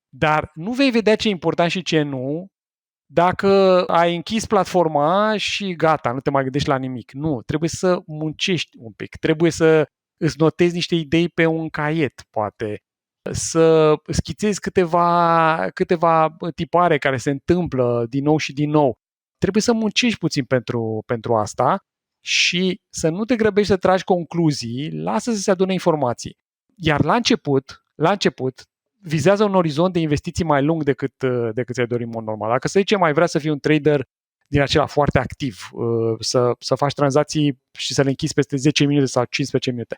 Dar nu vei vedea ce e important și ce nu dacă ai închis platforma și gata, nu te mai gândești la nimic. Nu, trebuie să muncești un pic, trebuie să îți notezi niște idei pe un caiet, poate, să schițezi câteva tipare care se întâmplă din nou și din nou. Trebuie să muncești puțin pentru asta și să nu te grăbești să tragi concluzii, lasă să se adune informații. Iar la început, vizează un orizont de investiții mai lung decât ți-ai dori în mod normal. Dacă să zicem mai vrea să fii un trader din acela foarte activ, să faci tranzacții și să le închizi peste 10 minute sau 15 minute,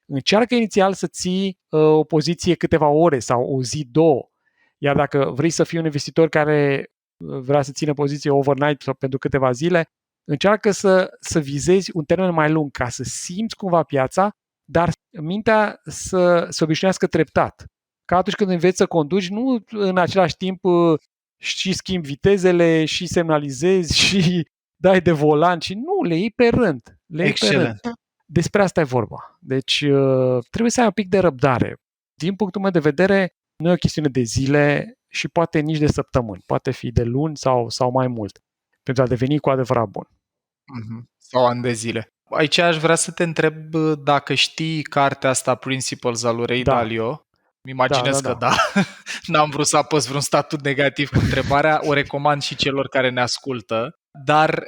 încearcă inițial să ții o poziție câteva ore sau o zi, două. Iar dacă vrei să fii un investitor care vrea să țină poziție overnight sau pentru câteva zile, încearcă să vizezi un termen mai lung ca să simți cumva piața, dar mintea să se obișnuiască treptat. Ca atunci când înveți să conduci, nu în același timp și schimbi vitezele și semnalizezi și dai de volan, și nu, le iei pe rând. Excelent. Despre asta e vorba. Deci trebuie să ai un pic de răbdare. Din punctul meu de vedere, nu e o chestiune de zile și poate nici de săptămâni. Poate fi de luni sau mai mult pentru a deveni cu adevărat bun. Sau ani de zile. Aici aș vrea să te întreb dacă știi cartea asta, Principles, al lui Ray Dalio. Imaginez că da. N-am vrut să apăs vreun statut negativ cu întrebarea, o recomand și celor care ne ascultă. Dar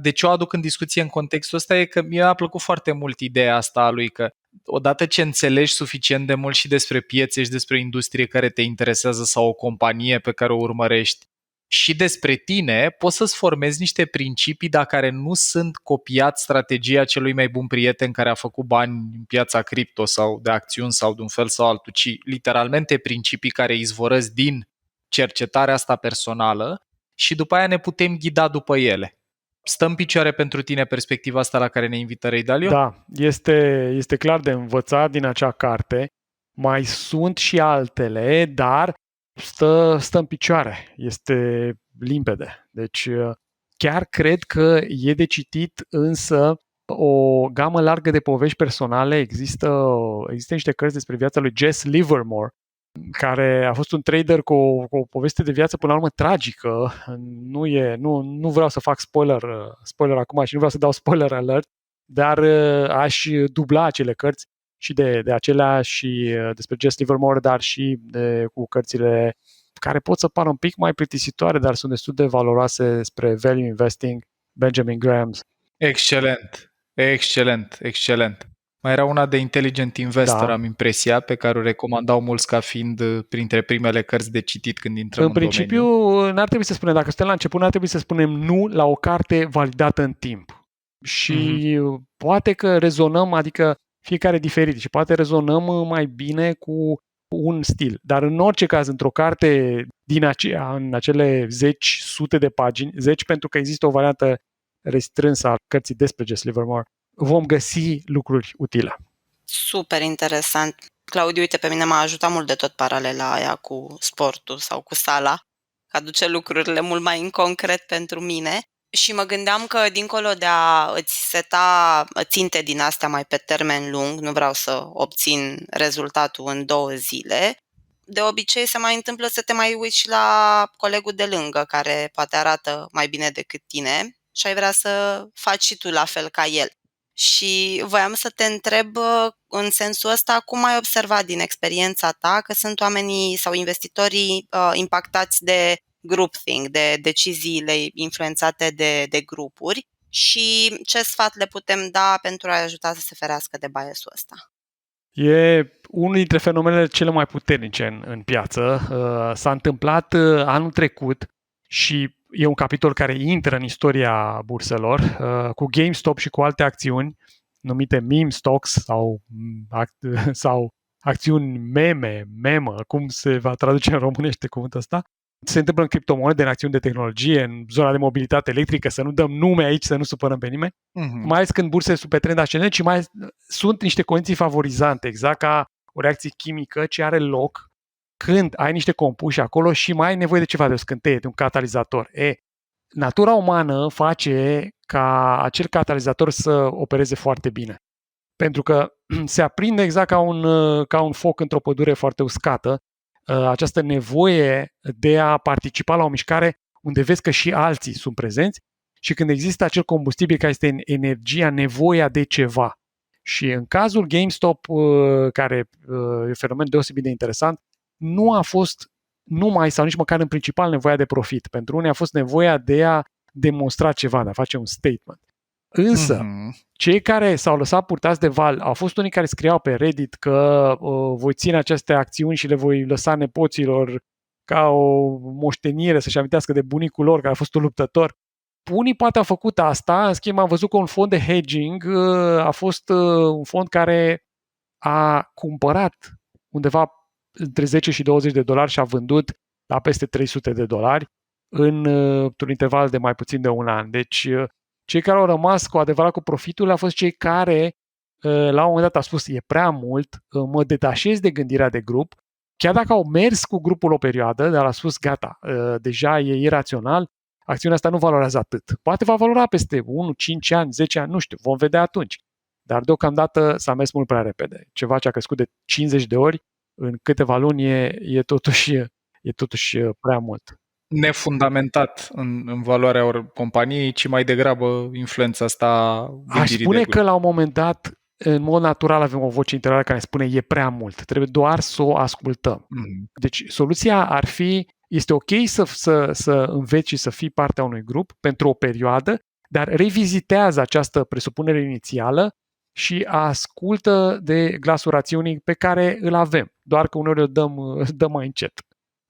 de ce o aduc în discuție în contextul ăsta e că mi-a plăcut foarte mult ideea asta a lui, că odată ce înțelegi suficient de mult și despre piețe și despre o industrie care te interesează sau o companie pe care o urmărești și despre tine, poți să-ți formezi niște principii, dar care nu sunt copiat strategia celui mai bun prieten care a făcut bani în piața cripto sau de acțiuni sau de un fel sau altul, ci literalmente principii care izvorăsc din cercetarea asta personală și după aia ne putem ghida după ele. Stă în picioare pentru tine perspectiva asta la care ne invită Ray Dalio? Da, este clar de învățat din acea carte. Mai sunt și altele, dar stă în picioare. Este limpede. Deci chiar cred că e de citit, însă o gamă largă de povești personale. Există niște cărți despre viața lui Jess Livermore, care a fost un trader cu o poveste de viață până la urmă tragică. Nu vreau să fac spoiler acum și nu vreau să dau spoiler alert, dar aș dubla acele cărți și de acelea și despre Jess Livermore, dar și cu cărțile care pot să pară un pic mai plictisitoare, dar sunt destul de valoroase despre value investing, Benjamin Graham. Excelent. Mai era una de Intelligent Investor, am impresia, pe care o recomandau mulți ca fiind printre primele cărți de citit când intrăm în domeniu. În principiu, n-ar trebui să spunem, dacă suntem la început, n-ar trebui să spunem nu la o carte validată în timp. Și poate că rezonăm, adică fiecare diferit, și poate rezonăm mai bine cu un stil. Dar în orice caz, într-o carte în acele sute de pagini, 10 pentru că există o variantă restrânsă a cărții despre Jess Livermore, vom găsi lucruri utile. Super interesant. Claudiu, uite, pe mine m-a ajutat mult de tot paralela aia cu sportul sau cu sala. că aduce lucrurile mult mai în concret pentru mine. Și mă gândeam că dincolo de a îți seta ținte din astea mai pe termen lung, nu vreau să obțin rezultatul în 2 zile, de obicei se mai întâmplă să te mai uiți și la colegul de lângă care poate arată mai bine decât tine și ai vrea să faci și tu la fel ca el. Și voiam să te întreb în sensul ăsta, cum ai observat din experiența ta că sunt oamenii sau investitorii impactați de groupthink, de deciziile influențate de grupuri și ce sfat le putem da pentru a ajuta să se ferească de bias-ul ăsta? E unul dintre fenomenele cele mai puternice în piață. S-a întâmplat anul trecut și e un capitol care intră în istoria burselor cu GameStop și cu alte acțiuni numite meme stocks sau acțiuni memă, cum se va traduce în românește cuvântul ăsta. Se întâmplă în criptomonede, în acțiuni de tehnologie, în zona de mobilitate electrică, să nu dăm nume aici, să nu supărăm pe nimeni. Mai ales când bursele sunt pe trend ascendent și mai sunt niște condiții favorizante, exact ca o reacție chimică ce are loc când ai niște compuși acolo și mai ai nevoie de ceva, de o scânteie, de un catalizator. Natura umană face ca acel catalizator să opereze foarte bine. Pentru că se aprinde exact ca un foc într-o pădure foarte uscată, această nevoie de a participa la o mișcare unde vezi că și alții sunt prezenți și când există acel combustibil care este energia, nevoia de ceva. Și în cazul GameStop, care e un fenomen deosebit de interesant, nu a fost numai sau nici măcar în principal nevoia de profit. Pentru unii a fost nevoia de a demonstra ceva, de a face un statement. Însă, cei care s-au lăsat purtați de val au fost unii care scriau pe Reddit că voi ține aceste acțiuni și le voi lăsa nepoților ca o moștenire să-și amintească de bunicul lor care a fost un luptător. Unii poate au făcut asta, în schimb am văzut că un fond de hedging a fost un fond care a cumpărat undeva între 10 și 20 de dolari și a vândut la peste 300 de dolari într-un interval de mai puțin de un an. Deci cei care au rămas cu adevărat cu profitul au fost cei care la un moment dat au spus e prea mult, mă detașez de gândirea de grup, chiar dacă au mers cu grupul o perioadă, dar au spus gata, deja e irațional, acțiunea asta nu valorează atât. Poate va valora peste 1, 5 ani, 10 ani, nu știu, vom vedea atunci. Dar deocamdată s-a mers mult prea repede. Ceva ce a crescut de 50 de ori în câteva luni e totuși prea mult. Nefundamentat în valoarea companiei, ci mai degrabă influența asta gândirii. Aș spune că la un moment dat, în mod natural, avem o voce interioară care spune e prea mult, trebuie doar să o ascultăm. Deci soluția ar fi, este ok să înveți și să fii partea unui grup pentru o perioadă, dar revizitează această presupunere inițială și ascultă de glasul rațiunii pe care îl avem, doar că uneori îl dăm mai încet.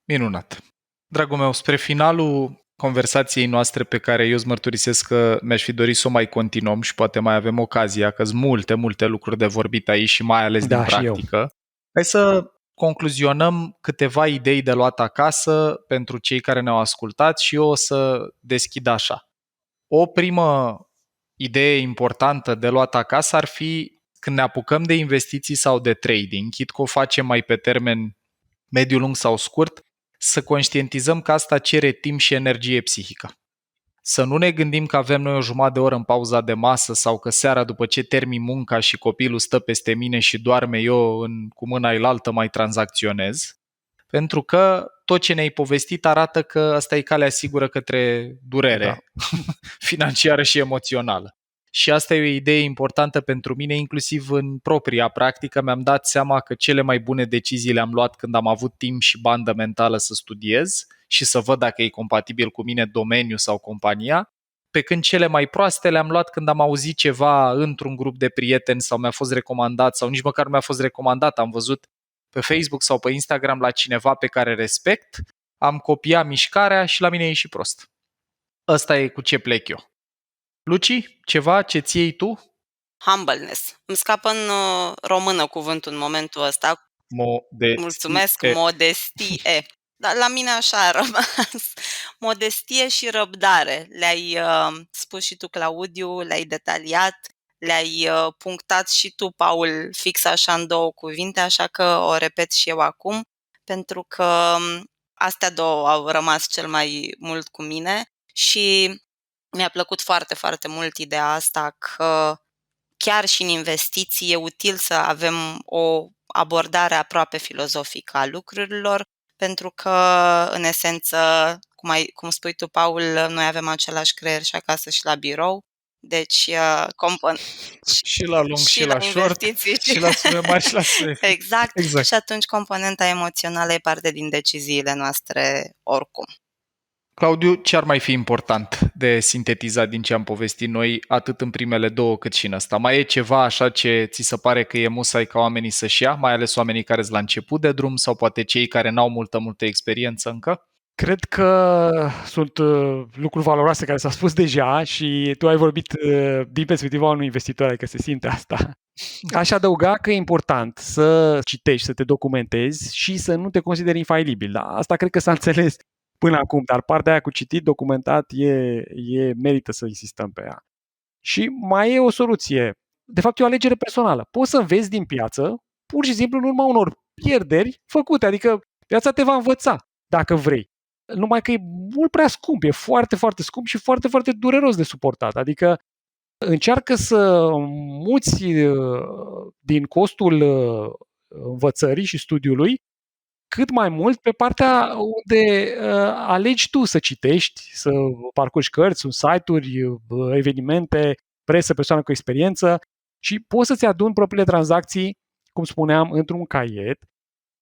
Minunat. Dragul meu, spre finalul conversației noastre pe care eu îți mărturisesc că mi-aș fi dorit să o mai continuăm și poate mai avem ocazia, că sunt multe lucruri de vorbit aici și mai ales din practică. Hai să concluzionăm câteva idei de luat acasă pentru cei care ne-au ascultat și eu o să deschid așa. O primă idee importantă de luat acasă ar fi când ne apucăm de investiții sau de trading, chit că o facem mai pe termen mediu, lung sau scurt, să conștientizăm că asta cere timp și energie psihică. Să nu ne gândim că avem noi o jumătate de oră în pauza de masă sau că seara după ce termin munca și copilul stă peste mine și doarme eu cu mâna elaltă mai tranzacționez, pentru că tot ce ne-ai povestit arată că asta e calea sigură către durere financiară și emoțională. Și asta e o idee importantă pentru mine, inclusiv în propria practică. Mi-am dat seama că cele mai bune decizii le-am luat când am avut timp și bandă mentală să studiez și să văd dacă e compatibil cu mine domeniul sau compania, pe când cele mai proaste le-am luat când am auzit ceva într-un grup de prieteni sau mi-a fost recomandat sau nici măcar nu mi-a fost recomandat, am văzut pe Facebook sau pe Instagram la cineva pe care respect, am copiat mișcarea și la mine e și prost. Ăsta e cu ce plec eu. Luci, ceva ce ți iei tu? Humbleness. Îmi scapă în română cuvântul în momentul ăsta. Mulțumesc, modestie. Dar la mine așa a rămas. Modestie și răbdare. Le-ai spus și tu, Claudiu, le-ai detaliat, le-ai punctat și tu, Paul, fix așa în 2 cuvinte, așa că o repet și eu acum, pentru că astea două au rămas cel mai mult cu mine și mi-a plăcut foarte, foarte mult ideea asta că chiar și în investiții e util să avem o abordare aproape filozofică a lucrurilor, pentru că, în esență, cum spui tu, Paul, noi avem același creier și acasă și la birou, deci Și la lung și la short, investiții și la sume mari și la sume. exact. Și atunci componenta emoțională e parte din deciziile noastre oricum. Claudiu, ce ar mai fi important de sintetizat din ce am povestit noi, atât în primele două cât și în ăsta? Mai e ceva așa ce ți se pare că e musai ca oamenii să-și ia, mai ales oamenii care sunt la început de drum sau poate cei care n-au multă experiență încă? Cred că sunt lucruri valoroase care s-au spus deja și tu ai vorbit din perspectiva unui investitor, adică se simte asta. Aș adăuga că e important să citești, să te documentezi și să nu te consideri infailibil. Da? Asta cred că s-a înțeles până acum, dar partea aia cu citit, documentat, merită să insistăm pe ea. Și mai e o soluție. De fapt, e o alegere personală. Poți să înveți din piață, pur și simplu în urma unor pierderi făcute. Adică piața te va învăța, dacă vrei. Numai că e mult prea scump, e foarte, foarte scump și foarte, foarte dureros de suportat. Adică încearcă să muți din costul învățării și studiului cât mai mult pe partea unde alegi tu să citești, să parcurgi cărți, sunt site-uri, evenimente, presă, persoane cu experiență și poți să-ți aduni propriile tranzacții, cum spuneam, într-un caiet,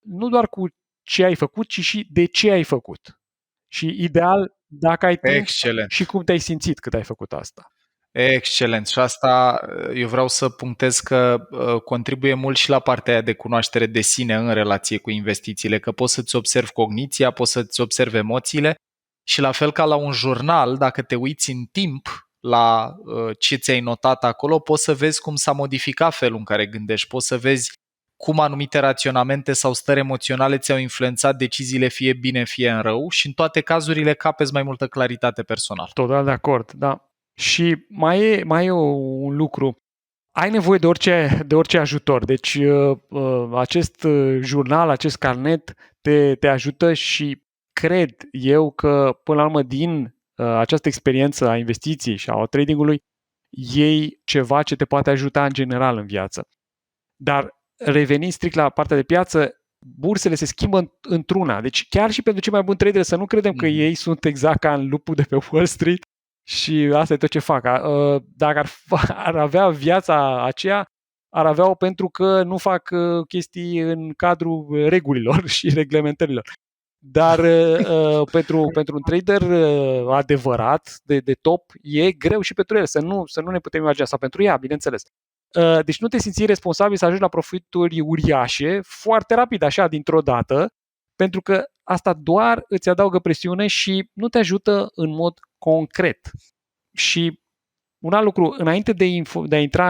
nu doar cu ce ai făcut, ci și de ce ai făcut. Și ideal, dacă ai timp, Excelent. și cum te-ai simțit cât ai făcut asta. Excelent. Și asta eu vreau să punctez că contribuie mult și la partea aia de cunoaștere de sine în relație cu investițiile, că poți să-ți observi cogniția, poți să-ți observi emoțiile și la fel ca la un jurnal, dacă te uiți în timp la ce ți-ai notat acolo, poți să vezi cum s-a modificat felul în care gândești, poți să vezi cum anumite raționamente sau stări emoționale ți-au influențat deciziile fie bine, fie în rău și în toate cazurile capeți mai multă claritate personală. Total de acord, da. Și mai e un lucru. Ai nevoie de orice ajutor. Deci acest jurnal, acest carnet te ajută și cred eu că până la urmă din această experiență a investiției și a tradingului iei ceva ce te poate ajuta în general în viață. Dar revenind strict la partea de piață, bursele se schimbă într-una. Deci chiar și pentru cei mai buni trader să nu credem că ei sunt exact ca în lupul de pe Wall Street și asta e tot ce fac. Dacă ar avea viața aceea, ar avea-o pentru că nu fac chestii în cadrul regulilor și reglementărilor. Dar pentru un trader adevărat, de top, e greu și pentru el, să nu ne putem imagina, sau pentru ea, bineînțeles. Deci nu te simți responsabil să ajungi la profituri uriașe foarte rapid, așa, dintr-o dată, pentru că asta doar îți adaugă presiune și nu te ajută în mod concret. Și un alt lucru, înainte de a intra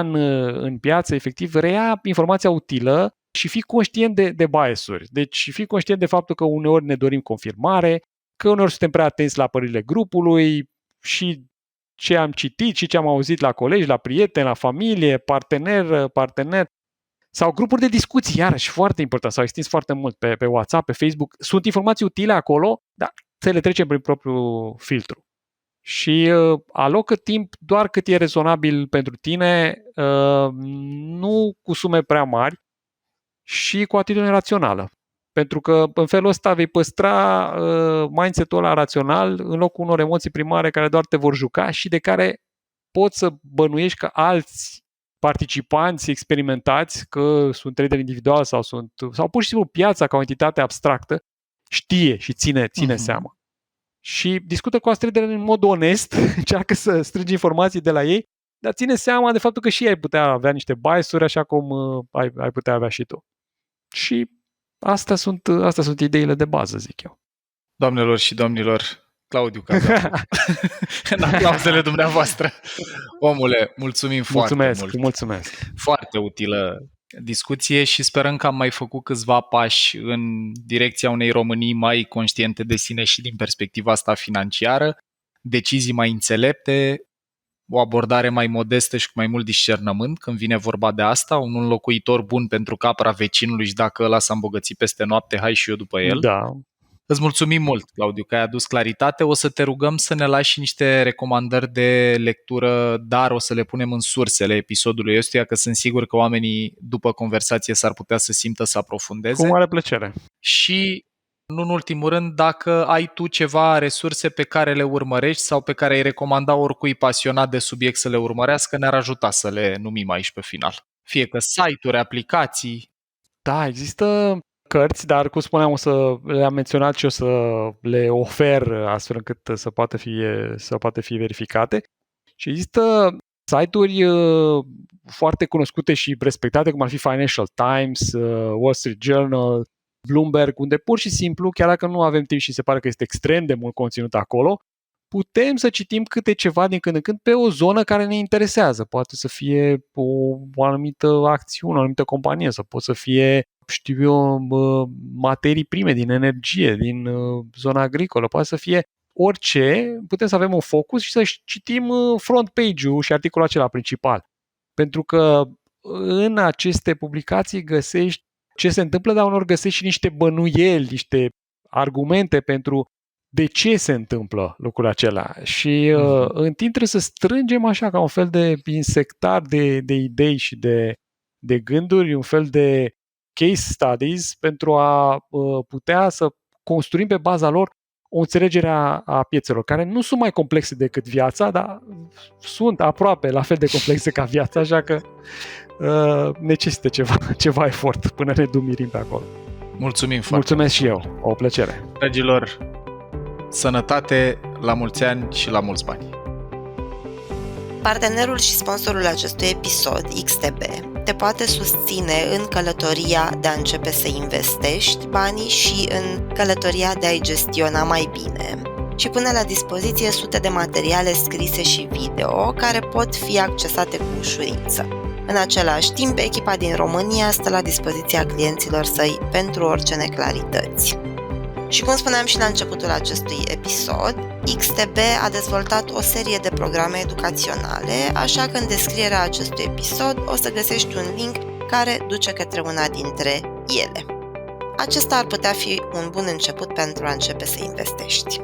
în piață, efectiv, reia informația utilă și fii conștient de bias-uri. Deci fii conștient de faptul că uneori ne dorim confirmare, că uneori suntem prea atenți la părerile grupului și ce am citit și ce am auzit la colegi, la prieteni, la familie, partener sau grupuri de discuții, iarăși foarte important, s-au extins foarte mult pe WhatsApp, pe Facebook. Sunt informații utile acolo, dar să le trecem prin propriul filtru. Și alocă timp doar cât e rezonabil pentru tine, nu cu sume prea mari și cu atitudine rațională. Pentru că în felul ăsta vei păstra mindset-ul ăla rațional în locul unor emoții primare care doar te vor juca și de care poți să bănuiești că alți participanți experimentați, că sunt trader individual sau pur și simplu piața ca o entitate abstractă, știe și ține seama. Și discută cu alți trader în mod onest, încearcă să strângi informații de la ei, dar ține seama de faptul că și ei ai putea avea niște bias-uri, așa cum ai putea avea și tu. Și astea sunt ideile de bază, zic eu. Doamnelor și domnilor, Claudiu Cazatu, în aplauzele dumneavoastră. Omule, mulțumim foarte mult. Mulțumesc. Foarte utilă discuție și sperăm că am mai făcut câțiva pași în direcția unei Românii mai conștiente de sine și din perspectiva asta financiară, decizii mai înțelepte, o abordare mai modestă și cu mai mult discernământ când vine vorba de asta, un înlocuitor bun pentru capra vecinului și dacă ăla s-a îmbogățit peste noapte, hai și eu după el. Da. Îți mulțumim mult, Claudiu, că ai adus claritate. O să te rugăm să ne lași niște recomandări de lectură, dar o să le punem în sursele episodului ăstuia, că sunt sigur că oamenii, după conversație, s-ar putea să simtă să aprofundeze. Cu mare plăcere. Și, nu în ultimul rând, dacă ai tu ceva resurse pe care le urmărești sau pe care ai recomanda oricui pasionat de subiect să le urmărească, ne-ar ajuta să le numim aici pe final. Fie că site-uri, aplicații. Da, există cărți, dar cum spuneam, le-am menționat și o să le ofer astfel încât să poată fi verificate. Și există site-uri foarte cunoscute și respectate, cum ar fi Financial Times, Wall Street Journal, Bloomberg, unde pur și simplu, chiar dacă nu avem timp și se pare că este extrem de mult conținut acolo, putem să citim câte ceva din când în când pe o zonă care ne interesează. Poate să fie o anumită acțiune, o anumită companie, sau poate să fie, știu eu, materii prime din energie, din zona agricolă, poate să fie orice. Putem să avem un focus și să citim front page-ul și articolul acela principal. Pentru că în aceste publicații găsești ce se întâmplă, dar uneori găsești și niște bănuieli, niște argumente pentru de ce se întâmplă lucrul acela. Și în timp trebuie să strângem așa ca un fel de insectar de idei și de gânduri, un fel de case studies pentru a putea să construim pe baza lor o înțelegere a piețelor, care nu sunt mai complexe decât viața, dar sunt aproape la fel de complexe ca viața, așa că necesită ceva efort până ne dumirim pe acolo. Mulțumim foarte Mulțumesc și eu, o plăcere. Dragilor, sănătate, la mulți ani și la mulți bani! Partenerul și sponsorul acestui episod, XTB, te poate susține în călătoria de a începe să investești banii și în călătoria de a-i gestiona mai bine și pune la dispoziție sute de materiale scrise și video care pot fi accesate cu ușurință. În același timp, echipa din România stă la dispoziția clienților săi pentru orice neclarități. Și cum spuneam și la începutul acestui episod, XTB a dezvoltat o serie de programe educaționale, așa că în descrierea acestui episod o să găsești un link care duce către una dintre ele. Acesta ar putea fi un bun început pentru a începe să investești.